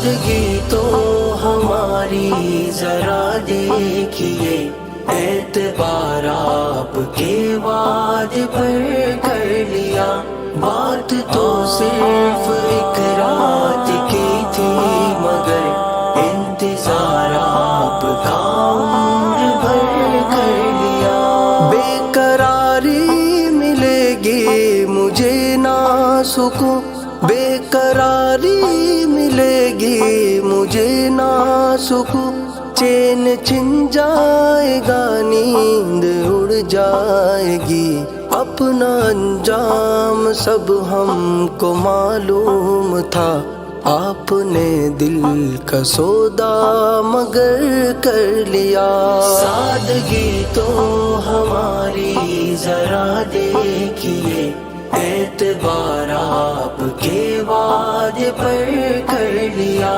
سادگی تو ہماری ذرا دیکھیے، اعتبار آپ کے وعدے پر کر لیا، بات تو صرف ایک رات کی تھی مگر انتظار آپ کا عمر بھر کر لیا۔ بے قراری ملے گی مجھے نہ سکون، بے قراری ملے گی مجھے نہ سکون، چین چھن جائے گا نیند اڑ جائے گی، اپنا انجام سب ہم کو معلوم تھا، آپ نے دل کا سودا مگر کر لیا۔ سادگی تو ہماری ذرا دیکھیے، اعتبار آپ کے وعدے پر کر لیا،